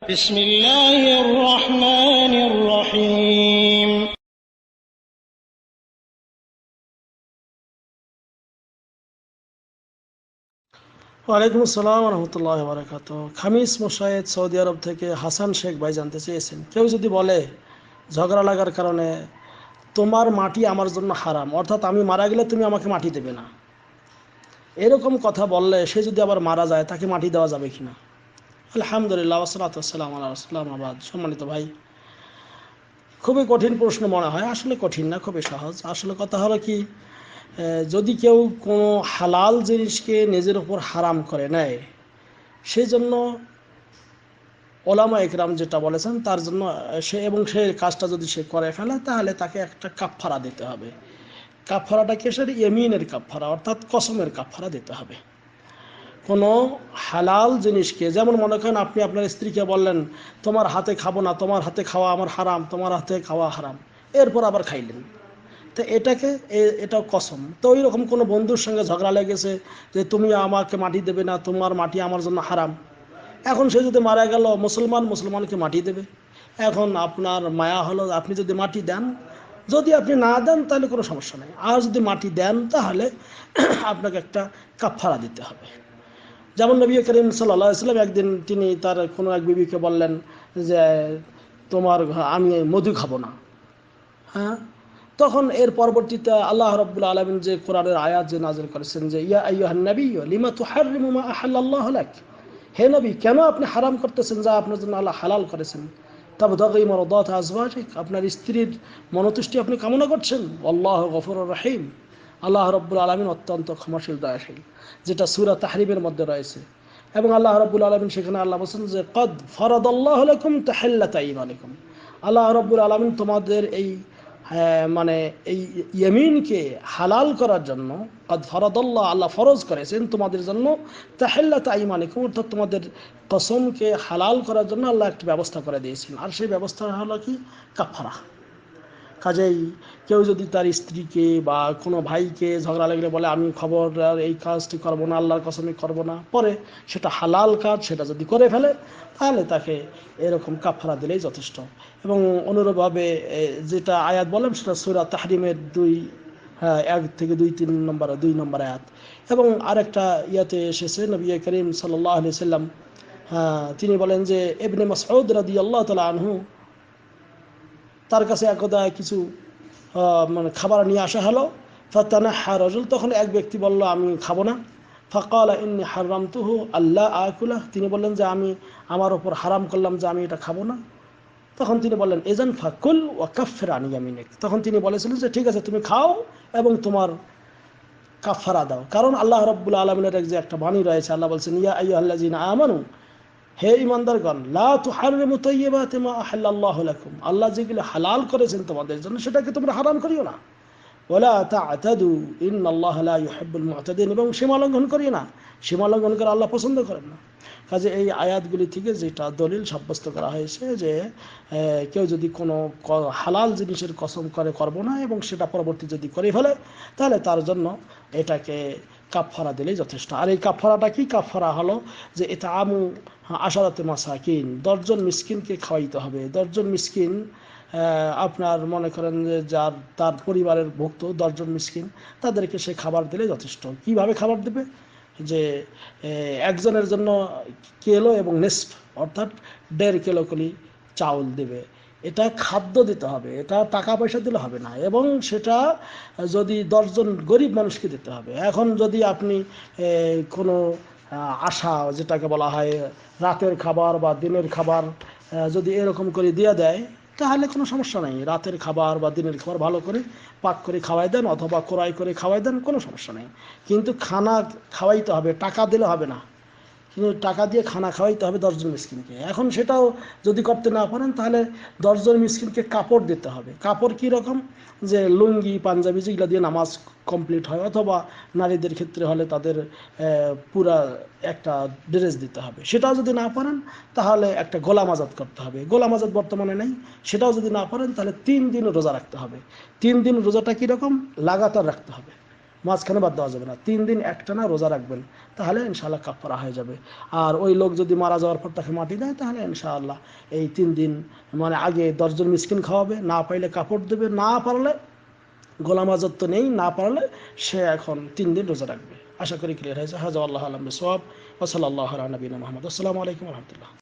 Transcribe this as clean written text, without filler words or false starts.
بسم الله الرحمن الرحيم ওয়ালাইকুম আসসালাম রহমতুল্লাহ বারাকাত। খামিস মোশাহেদ সৌদি আরব থেকে হাসান শেখ ভাই জানতে চেয়েছেন, কেউ যদি বলে ঝগড়া লাগার কারণে তোমার মাটি আমার জন্য হারাম, অর্থাৎ আমি মারা গেলে তুমি আমাকে মাটি দেবে না, এরকম কথা বললে সে যদি আবার মারা যায় তাকে মাটি দেওয়া যাবে কিনা? আলহামদুলিল্লাহ ওয়াসসালাতু ওয়াসসালামু আলা রাসূলিল্লাহ আম্মা বাদ। সম্মানিত ভাই, খুবই কঠিন প্রশ্ন মনে হয়। আসলে কঠিন না, খুবই সহজ। আসলে কথা হলো কি, যদি কেউ কোনো হালাল জিনিসকে নিজের উপর হারাম করে নেয়, সেই জন্য ওলামা একরাম যেটা বলেছেন তার জন্য সে কাজটা যদি সে করে ফেলে তাহলে তাকে একটা কাফফারা দিতে হবে। কাফফারাটা কিসের? ইয়ামিনের কাফফারা, অর্থাৎ কসমের কাফফারা দিতে হবে। কোনো হালাল জিনিসকে, যেমন মনে করেন আপনি আপনার স্ত্রীকে বললেন তোমার হাতে খাবো না, তোমার হাতে খাওয়া আমার হারাম, তোমার হাতে খাওয়া হারাম, এরপর আবার খাইলেন, তো এটাও কসম। তো ওই রকম কোনো বন্ধুর সঙ্গে ঝগড়া লেগেছে যে তুমি আমাকে মাটি দেবে না, তোমার মাটি আমার জন্য হারাম। এখন সে যদি মারা গেল, মুসলমানকে মাটি দেবে। এখন আপনার মায়া হলো, আপনি যদি মাটি দেন, যদি আপনি না দেন তাহলে কোনো সমস্যা নেই, আর যদি মাটি দেন তাহলে আপনাকে একটা কাফফারা দিতে হবে। যেমন নবী করিম সাল্লাল্লাহু আলাইহি ওয়াসাল্লাম একদিন তিনি তার কোনো এক বিবিকে বললেন যে আমি মধু খাবো না। হ্যাঁ, তখন এর পরবর্তীতে আল্লাহ রাব্বুল আলামিন যে কোরআনের আয়াত যে নাযিল করেছেন যে ইয়া আইয়ুহান নাবিয়্যু লিমা তুহাররিমু মা আহাল্লাল্লাহু লাক, হে নবী কেন আপনি হারাম করতেছেন যা আপনার জন্য আল্লাহ হালাল করেছেন। তাবতাগি মারদাত আজওয়াজিক, আপনার স্ত্রীর মনোতুষ্টি আপনি কামনা করছেন। আল্লাহু গফুরুর রহিম, আল্লাহ রাব্বুল আলামিন অত্যন্ত ক্ষমাশীল দয়াশীল, যেটা সূরা তাহরিমের মধ্যে রয়েছে। এবং আল্লাহ রাব্বুল আলামিন সেখানে আল্লাহ বলেছেন যে কদ ফারাদাল্লাহু লাকুম তাহিল্লাতা ঈমানিকুম, আল্লাহ রাব্বুল আলামিন তোমাদের এই মানে এই ইয়ামিনকে হালাল করার জন্য, কদ ফারাদাল্লাহ, আল্লাহ ফরজ করেছেন তোমাদের জন্য তাহিল্লাতা ঈমানিকুম, অর্থাৎ তোমাদের কসমকে হালাল করার জন্য আল্লাহ একটা ব্যবস্থা করে দিয়েছেন। আর সেই ব্যবস্থা হলো কি? কাফারা। কাজেই কেউ যদি তার স্ত্রীকে বা কোনো ভাইকে ঝগড়া লাগলে বলে আমি খবরদার এই কাজটি করবো না, আল্লাহর কসমে করবো না, পরে সেটা হালাল কাজ সেটা যদি করে ফেলে তাহলে তাকে এরকম কাফারা দিলেই যথেষ্ট। এবং অনুরূপভাবে যেটা আয়াত বললাম সেটা সূরা তাহরিমের 1-2-3 নম্বর আয়াত। এবং আরেকটা ইয়াতে এসেছে, নবী করিম সাল্লাল্লাহু আলাইহি সাল্লাম তিনি বলেন যে ইবনে মাসউদ রাদিয়াল্লাহু তাআলা আনহু, তার কাছে একদা কিছু মানে খাবার নিয়ে আসা হলো। ফাতানাহা রাজুল, তখন এক ব্যক্তি বলল আমি খাবো না। ফাকালা ইন্নী হারামতুহু আল্লা আকুলা, তিনি বললেন যে আমি আমার ওপর হারাম করলাম যে আমি এটা খাবো না। তখন তিনি বললেন এজান ফাকুল ওয়া কাফির আন ইয়ামিনিক, তখন তিনি বলেছিলেন যে ঠিক আছে তুমি খাও এবং তোমার কাফারা দাও। কারণ আল্লাহ রাব্বুল আলামিনের যে একটা বাণী রয়েছে, আল্লাহ বলছেন ইয়া আইয়ুহাল্লাযিনা আমানু, হে ঈমানদারগণ, লা তুহাররিমু তাইয়্যিবাতি মা আহাল্লাল্লাহু লাকুম, আল্লাহ যেগুলো হালাল করেছেন তোমাদের জন্য সেটাকে তোমরা হারাম করিও না। ওয়ালা তা'তাদু ইন্নাল্লাহা লা ইউহিব্বুল মু'তাদিন, এবং সীমা লঙ্ঘন করিও না, সীমা লঙ্ঘন করে আল্লাহ পছন্দ করেন না। কাজে এই আয়াতগুলি থেকে যেটা দলিল সাব্যস্ত করা হয়েছে যে কেউ যদি কোনো হালাল জিনিসের কসম করে করবো না এবং সেটা পরবর্তী যদি করে ফেলে তাহলে তার জন্য এটাকে কাফারা দিলেই যথেষ্ট। আর এই কাফারাটা কি? কাফারা হলো যে এটা আশারাতে মাসাকিন, 10 জন মিসকিনকে খাওয়াইতে হবে। 10 জন মিসকিন, আপনার মনে করেন যে তার পরিবারের ভুক্ত 10 জন মিসকিন, তাদেরকে সে খাবার দিলে যথেষ্ট। কিভাবে খাবার দেবে? যে একজনের জন্য কিলো এবং নিসফ, অর্থাৎ 1.5 কিলো করে চাউল দেবে। এটা খাদ্য দিতে হবে, এটা টাকা পয়সা দিলে হবে না, এবং সেটা যদি 10 জন গরিব মানুষকে দিতে হবে। এখন যদি আপনি কোনো আশা, যেটাকে বলা হয় রাতের খাবার বা দিনের খাবার, যদি এরকম করে দিয়ে দেয় তাহলে কোনো সমস্যা নেই। রাতের খাবার বা দিনের খাবার ভালো করে পাক করে খাওয়াই দেন অথবা ক্রয় করে খাওয়াই দেন, কোনো সমস্যা নেই। কিন্তু খানা খাওয়াইতে হবে, টাকা দিলে হবে না, কিন্তু টাকা দিয়ে খানা খাওয়াইতে হবে 10 জন মিসকিনকে। এখন সেটাও যদি করতে না পারেন তাহলে 10 জন মিসকিনকে কাপড় দিতে হবে। কাপড় কী রকম? যে লুঙ্গি পাঞ্জাবি যেগুলো দিয়ে নামাজ কমপ্লিট হয়, অথবা নারীদের ক্ষেত্রে হলে তাদের পুরা একটা ড্রেস দিতে হবে। সেটাও যদি না পারেন তাহলে একটা গোলাম আজাদ করতে হবে। গোলাম আজাদ বর্তমানে নেই, সেটাও যদি না পারেন তাহলে 3 দিন রোজা রাখতে হবে। 3 দিন রোজাটা কীরকম? লাগাতার রাখতে হবে। মাঝখানে বাদ দেওয়া যাবে না, 3 দিন একটানা রোজা রাখবেন, তাহলে ইনশাআল্লাহ কাফারা হয়ে যাবে। আর ওই লোক যদি মারা যাওয়ার পর তাকে মাটি দেয়, তাহলে ইনশাআল্লাহ এই 3 দিন মানে আগে 10 জন মিসকিন খাওয়াবে, না পাইলে কাপড় দেবে, না পারলে গোলাম আজত তো নেই, না পারলে সে এখন 3 দিন রোজা রাখবে। আশা করি ক্লিয়ার হয়েছে। হাজা আল্লাহ আলম বিসওয়াব ওয়া সাল্লাল্লাহু আলা নবিয়িনা মুহাম্মদ। আসসালামু আলাইকুম ওয়া রাহমাতুল্লাহ।